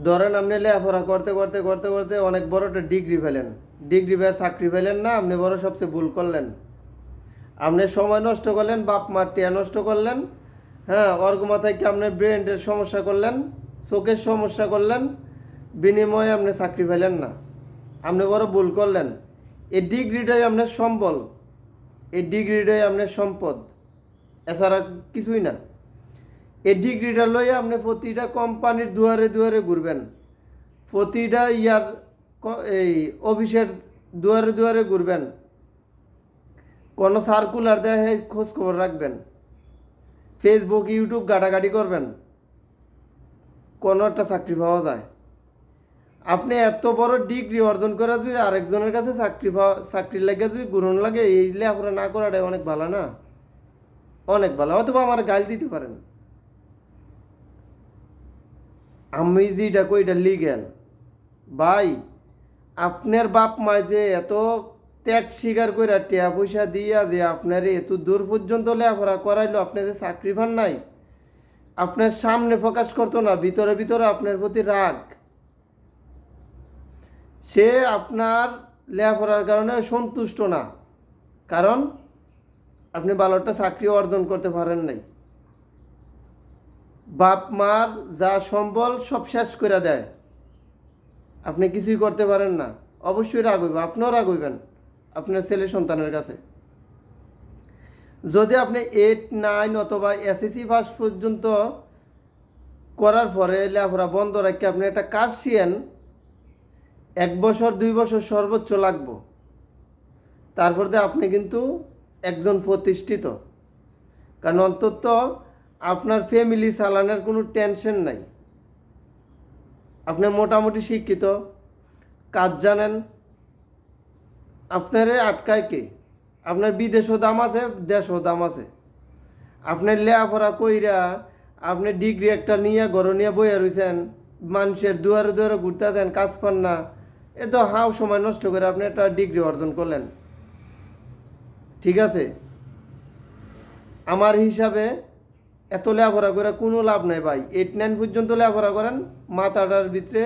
ধরেন আপনি লেখাপড়া করতে করতে করতে করতে অনেক বড় একটা ডিগ্রি পেলেন, ডিগ্রি পেয়ে চাকরি পেলেন না, আপনি বড় সবচেয়ে ভুল করলেন। আপনি সময় নষ্ট করলেন, বাপ মার টিয়া নষ্ট করলেন, হ্যাঁ, অর্গ মাথায় কি আপনার ব্রেনের সমস্যা করলেন, চোখের সমস্যা করলেন, বিনিময়ে আপনি চাকরি পেলেন না। আপনি বড় ভুল করলেন। এই ডিগ্রিটাই আপনার সম্বল, এই ডিগ্রিটাই আপনার সম্পদ, এছাড়া কিছুই না। এই ডিগ্রিটা লইয়ে আপনি প্রতিটা কোম্পানির দুয়ারে দুয়ারে ঘুরবেন, প্রতিটা এই অফিসের দুয়ারে দুয়ারে ঘুরবেন, কোনো সার্কুলার দেয় খোঁজ খবর রাখবেন, ফেসবুক ইউটিউব ঘাটাঘাটি করবেন, কোনো একটা চাকরি পাওয়া যায়। আপনি এত বড় ডিগ্রি অর্জন করে যদি আরেকজনের কাছে চাকরির লাগে যদি গ্রহণ লাগে, এই লেখাপড়া না করাটাই অনেক ভালো না, অনেক ভালো। অথবা আমার গাল দিতে পারেন, আমি যেটা কই এটা লিগ্যাল। ভাই, আপনার বাপ মা যে এত ত্যাগ স্বীকার করে টাকা পয়সা দিয়া যে আপনার এত দূর পর্যন্ত লেখাপড়া করাইলো, আপনি যে চাকরি পান নাই, আপনার সামনে প্রকাশ করতো না, ভিতরে ভিতরে আপনার প্রতি রাগ। সে আপনার লেখাপড়ার কারণে সন্তুষ্ট না, কারণ আপনি ভালো একটা চাকরি অর্জন করতে পারেন নাই। বাপ মার যা সম্বল সব শেষ করে দেয়, আপনি কিছুই করতে পারেন না। অবশ্যই রাগ হইব, আপনিও রাগ হইবেন আপনার ছেলে সন্তানের কাছে। যদি আপনি 8, 9 অথবা এসএসসি পাস পর্যন্ত করার পরে লেখাপড়া বন্ধ রাখি আপনি একটা কাজ শিখেন, 1 বছর 2 বছর সর্বোচ্চ লাগবে, তারপর দিয়ে আপনি কিন্তু একজন প্রতিষ্ঠিত। কারণ অন্তত আপনার ফ্যামিলি চালানোর কোনো টেনশন নাই, আপনি মোটামুটি শিক্ষিত, কাজ জানেন, আপনারে আটকায় কে? আপনার বিদেশও দাম আছে, দেশও দাম আছে। আপনার লেখাপড়া কইরা আপনি ডিগ্রি একটা নিয়ে ঘর নিয়ে বইয়া রয়েছেন, মানুষের দুয়ারে দুয়ারে ঘুরতে দেন, কাজ পান না, এ তো হাও সময় নষ্ট করে আপনি একটা ডিগ্রি অর্জন করলেন। ঠিক আছে, আমার হিসাবে এত লেখাপড়া করে কোনো লাভ নাই ভাই। 8, 9 পর্যন্ত লেখাপড়া করেন, মাথাটার ভিতরে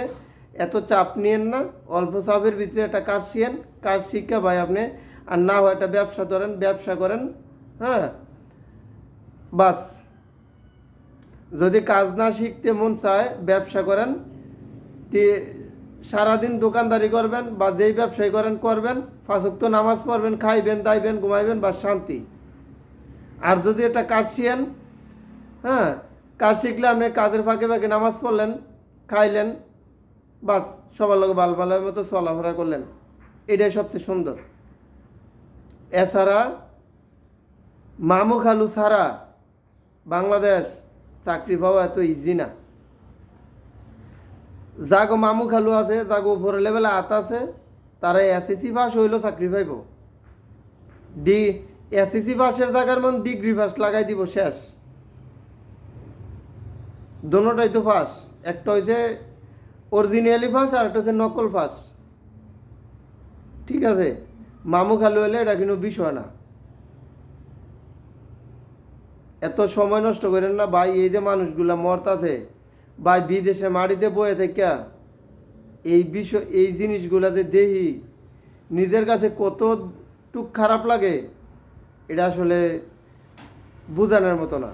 এত চাপ নিয়েন না, অল্প চাপের ভিতরে একটা কাজ শিখেন, কাজ শিক্ষা ভাই আপনি, আর না হয় একটা ব্যবসা ধরেন, ব্যবসা করেন, হ্যাঁ, বাস। যদি কাজ না শিখতে মন চায়, ব্যবসা করেন, সারাদিন দোকানদারি করবেন বা যেই ব্যবসায়ী করেন করবেন, 5 ওয়াক্ত নামাজ পড়বেন, খাইবেন দাইবেন ঘুমাইবেন, বা শান্তি। আর যদি একটা কাজ শিখেন, হ্যাঁ, কাজ শিখলে আপনি কাজের ফাঁকে ফাঁকে নামাজ পড়লেন, খাইলেন, বাস, সবার লোক ভালো ভালো মতো চলাফেরা করলেন, এটাই সবচেয়ে সুন্দর। এছাড়া মামু খালু ছাড়া বাংলাদেশ চাকরি পাওয়া এত ইজি না। যাগো মামু খালু আছে, যাগো উপরে লেভেলে হাত আছে, তারা এসএসসি পাস হইলেও চাকরি পাইব। এসএসসি পাসের জায়গার মন ডিগ্রি পাস লাগাই দিব, শেষ। দোনোটাই তো ফাঁস, একটা হয়েছে অরিজিনালি ফাঁস আর একটা হচ্ছে নকল ফাঁস। ঠিক আছে, মামু খালু হলে এটা কিন্তু বিষয় না। এত সময় নষ্ট করেন না ভাই। এই যে মানুষগুলা মরতাছে ভাই বিদেশে মাটিতে বয়ে থেকে, এই বিষয় এই জিনিসগুলা যে দেখি নিজের কাছে কতটুক খারাপ লাগে, এটা আসলে বোঝানোর মতো না।